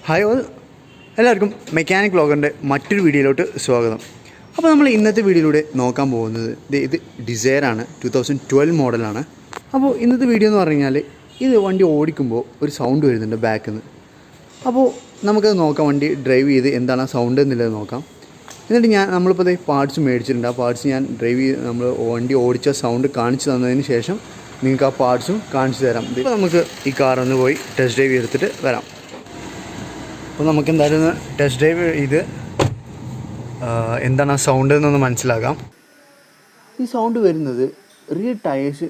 Hi all, എല്ലാവർക്കും mechanic വ്ളോഗറിൻ്റെ മറ്റൊരു വീഡിയോയിലോട്ട് സ്വാഗതം. അപ്പോൾ നമ്മൾ ഇന്നത്തെ വീഡിയോയിലൂടെ നോക്കാൻ പോകുന്നത് ഇത് ഡിസയറാണ്, 2012 മോഡലാണ്. അപ്പോൾ ഇന്നത്തെ വീഡിയോ എന്ന് പറഞ്ഞു കഴിഞ്ഞാൽ ഇത് വണ്ടി ഓടിക്കുമ്പോൾ ഒരു സൗണ്ട് വരുന്നുണ്ട് ബാക്കിൽ നിന്ന്. അപ്പോൾ നമുക്കത് നോക്കാം, വണ്ടി ഡ്രൈവ് ചെയ്ത് എന്താണ് ആ സൗണ്ട് എന്നുള്ളത് നോക്കാം. എന്നിട്ട് നമ്മളിപ്പോൾ പാർട്സ് മേടിച്ചിട്ടുണ്ട്. ആ പാർട്സ് ഞാൻ ഡ്രൈവ് ചെയ്ത് നമ്മൾ വണ്ടി ഓടിച്ച സൗണ്ട് കാണിച്ചു തന്നതിന് ശേഷം നിങ്ങൾക്ക് ആ പാർട്സും കാണിച്ചു തരാം. ഇപ്പോൾ നമുക്ക് ഈ കാറൊന്ന് പോയി ടെസ്റ്റ് ഡ്രൈവ് ചെയ്തിട്ട് വരാം. അപ്പോൾ നമുക്ക് എന്തായാലും ടെസ്റ്റ് ഡ്രൈവ് ചെയ്ത് എന്താണ് ആ സൗണ്ട് എന്നൊന്ന് മനസ്സിലാക്കാം. ഈ സൗണ്ട് വരുന്നത് റിയർ ടയേഴ്സ്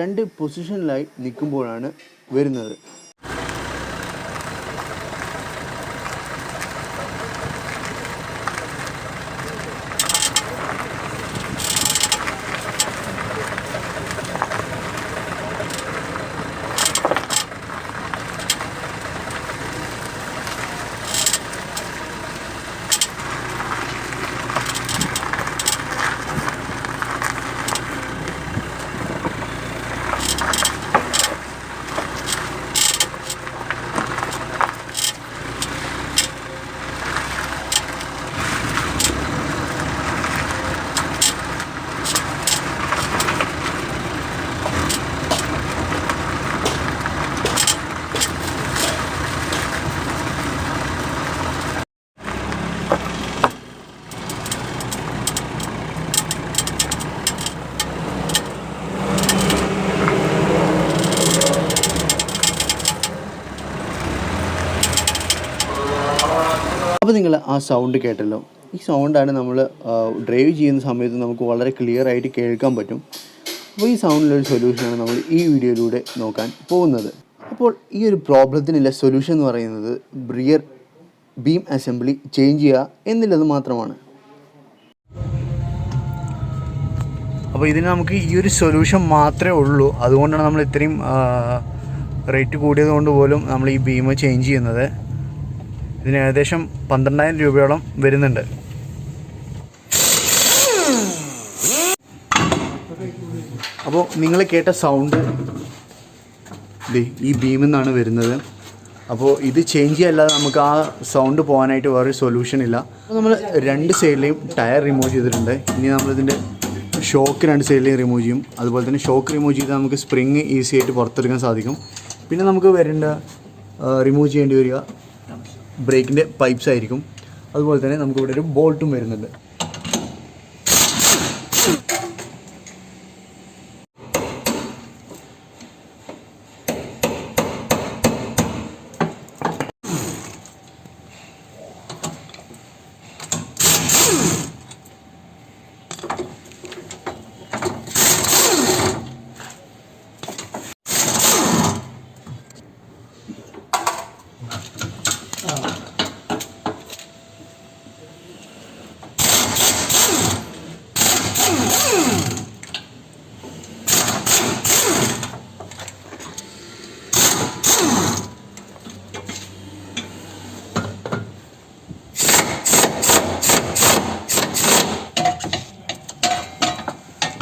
രണ്ട് പൊസിഷനിലായി നിൽക്കുമ്പോഴാണ് വരുന്നത്. അപ്പോൾ നിങ്ങൾ ആ സൗണ്ട് കേട്ടല്ലോ. ഈ സൗണ്ടാണ് നമ്മൾ ഡ്രൈവ് ചെയ്യുന്ന സമയത്ത് നമുക്ക് വളരെ ക്ലിയർ ആയിട്ട് കേൾക്കാൻ പറ്റും. അപ്പോൾ ഈ സൗണ്ടിലൊരു സൊല്യൂഷനാണ് നമ്മൾ ഈ വീഡിയോയിലൂടെ നോക്കാൻ പോകുന്നത്. അപ്പോൾ ഈ ഒരു പ്രോബ്ലത്തിനുള്ള സൊല്യൂഷൻ എന്ന് പറയുന്നത് റിയർ ബീം അസംബ്ലി ചേഞ്ച് ചെയ്യുക എന്നുള്ളത് മാത്രമാണ്. അപ്പോൾ ഇതിന് നമുക്ക് ഈ ഒരു സൊല്യൂഷൻ മാത്രമേ ഉള്ളൂ. അതുകൊണ്ടാണ് നമ്മൾ ഇത്രയും റേറ്റ് കൂടിയത് കൊണ്ട് പോലും നമ്മൾ ഈ ബീം ചേഞ്ച് ചെയ്യുന്നത്. ഇതിന് ഏകദേശം 12,000 രൂപയോളം വരുന്നുണ്ട്. അപ്പോൾ നിങ്ങൾ കേട്ട സൗണ്ട് ഈ ബീമിൽ നിന്നാണ് വരുന്നത്. അപ്പോൾ ഇത് ചേഞ്ച് ചെയ്യല്ലാതെ നമുക്ക് ആ സൗണ്ട് പോകാനായിട്ട് വേറൊരു സൊല്യൂഷൻ ഇല്ല. അപ്പോൾ നമ്മൾ രണ്ട് സൈഡിലെയും ടയർ റിമൂവ് ചെയ്തിട്ടുണ്ട്. ഇനി നമ്മളിതിൻ്റെ ഷോക്ക് രണ്ട് സൈഡിലെയും റിമൂവ് ചെയ്യും. അതുപോലെ തന്നെ ഷോക്ക് റിമൂവ് ചെയ്താൽ നമുക്ക് സ്പ്രിങ് ഈസി ആയിട്ട് പുറത്തെടുക്കാൻ സാധിക്കും. പിന്നെ നമുക്ക് റിമൂവ് ചെയ്യേണ്ടി വരിക ബ്രേക്കിൻ്റെ പൈപ്പ്സ് ആയിരിക്കും. അതുപോലെ തന്നെ നമുക്കിവിടെ ഒരു ബോൾട്ടും വരുന്നുണ്ട്.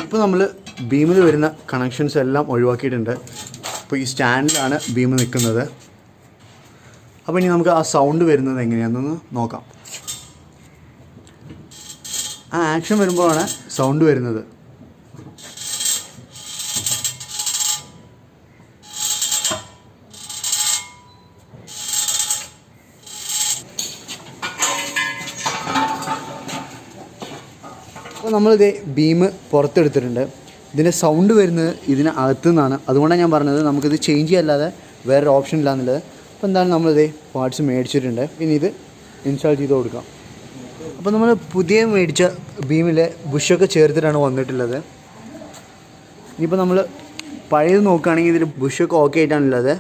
ഇപ്പോൾ നമ്മൾ ബീമിൽ വരുന്ന കണക്ഷൻസ് എല്ലാം ഒഴിവാക്കിയിട്ടുണ്ട്. ഇപ്പോൾ ഈ സ്റ്റാൻഡിലാണ് ബീം നിൽക്കുന്നത്. അപ്പോൾ ഇനി നമുക്ക് ആ സൗണ്ട് വരുന്നത് എങ്ങനെയാണെന്ന് നോക്കാം. ആ ആക്ഷൻ വരുമ്പോഴാണ് സൗണ്ട് വരുന്നത്. അപ്പോൾ നമ്മളിത് ബീം പുറത്തെടുത്തിട്ടുണ്ട്. ഇതിൻ്റെ സൗണ്ട് വരുന്നത് ഇതിനകത്തു നിന്നാണ്. അതുകൊണ്ടാണ് ഞാൻ പറഞ്ഞത് നമുക്കിത് ചേഞ്ച് ചെയ്യാല്ലാതെ വേറൊരു ഓപ്ഷൻ ഇല്ല എന്നുള്ളത്. അപ്പോൾ എന്തായാലും നമ്മളിത് പാർട്സ് മേടിച്ചിട്ടുണ്ട്. ഇനി ഇത് ഇൻസ്റ്റാൾ ചെയ്ത് കൊടുക്കാം. അപ്പോൾ നമ്മൾ പുതിയ മേടിച്ച ബീമിൽ ബുഷൊക്കെ ചേർത്തിട്ടാണ് വന്നിട്ടുള്ളത്. ഇനിയിപ്പോൾ നമ്മൾ പഴയത് നോക്കുകയാണെങ്കിൽ ഇതിൽ ബുഷൊക്കെ ഓക്കെ ആയിട്ടാണുള്ളത്.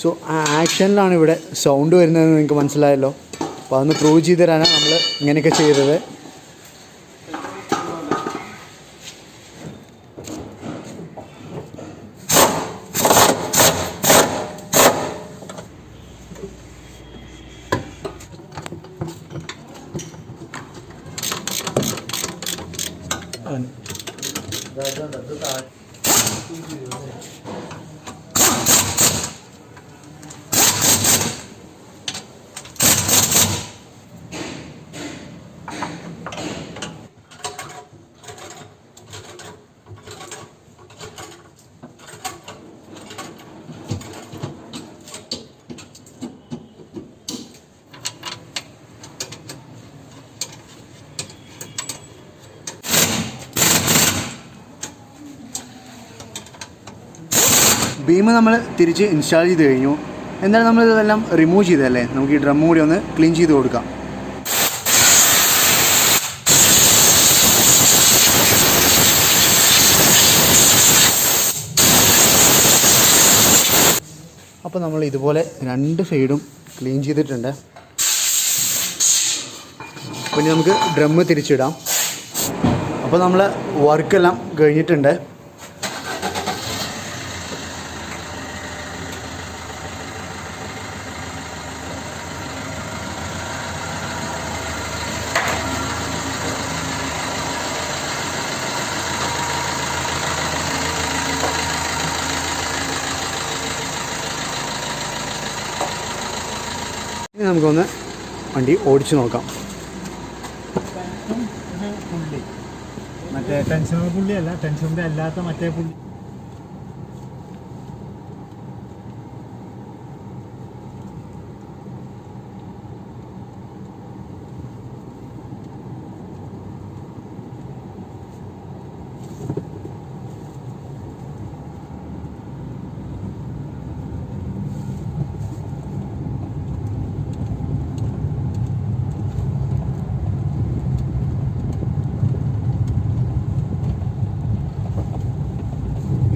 സോ ആ ആക്ഷനിലാണ് ഇവിടെ സൗണ്ട് വരുന്നതെന്ന് നിങ്ങൾക്ക് മനസ്സിലായല്ലോ. അപ്പോൾ അതൊന്ന് പ്രൂവ് ചെയ്ത് തരാനാണ് നമ്മൾ ഇങ്ങനെയൊക്കെ ചെയ്തത്. ബീം നമ്മൾ തിരിച്ച് ഇൻസ്റ്റാൾ ചെയ്ത് കഴിഞ്ഞു. എന്തായാലും നമ്മളിതെല്ലാം റിമൂവ് ചെയ്തതല്ലേ, നമുക്ക് ഈ ഡ്രം കൂടി ഒന്ന് ക്ലീൻ ചെയ്ത് കൊടുക്കാം. അപ്പോൾ നമ്മൾ ഇതുപോലെ 2 സൈഡും ക്ലീൻ ചെയ്തിട്ടുണ്ട്. പിന്നെ നമുക്ക് ഡ്രം തിരിച്ചിടാം. അപ്പോൾ നമ്മൾ വർക്കെല്ലാം കഴിഞ്ഞിട്ടുണ്ട്. ഇനി നമുക്കൊന്ന് വണ്ടി ഓടിച്ചു നോക്കാം. പുള്ളി മറ്റേ ടെൻഷനർ പുള്ളിയല്ല, ടെൻഷനറിൻ്റെ അല്ലാത്ത മറ്റേ പുള്ളി.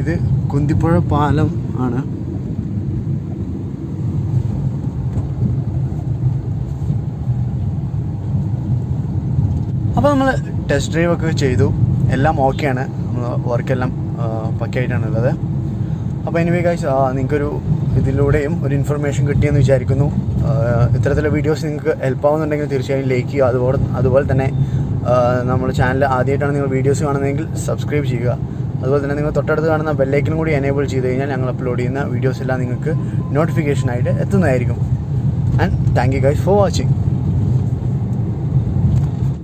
ഇത് കുന്തിപ്പുഴ പാലം ആണ്. അപ്പോൾ നമ്മൾ ടെസ്റ്റ് ഡ്രൈവ് ഒക്കെ ചെയ്തു, എല്ലാം ഓക്കെയാണ്. വർക്കെല്ലാം പക്കയായിട്ടാണുള്ളത്. അപ്പോൾ എനിവേ ഗൈസ്, നിങ്ങൾക്കൊരു ഇതിലൂടെയും ഒരു ഇൻഫർമേഷൻ കിട്ടിയെന്ന് വിചാരിക്കുന്നു. ഇത്തരത്തിലുള്ള വീഡിയോസ് നിങ്ങൾക്ക് ഹെൽപ്പ് ആവുന്നുണ്ടെങ്കിൽ തീർച്ചയായും ലൈക്ക് ചെയ്യുക. അതുപോലെ തന്നെ നമ്മുടെ ചാനൽ ആദ്യമായിട്ടാണ് നിങ്ങൾ വീഡിയോസ് കാണുന്നതെങ്കിൽ സബ്സ്ക്രൈബ് ചെയ്യുക. അതുപോലെ തന്നെ നിങ്ങൾ തൊട്ടടുത്ത് കാണുന്ന ബെല്ലൈക്കനും കൂടി എനേബിൾ ചെയ്ത് കഴിഞ്ഞാൽ ഞങ്ങൾ അപ്ലോഡ് ചെയ്യുന്ന വീഡിയോസ് എല്ലാം നിങ്ങൾക്ക് നോട്ടിഫിക്കേഷനായിട്ട് എത്തുന്നതായിരിക്കും. And thank you guys for watching.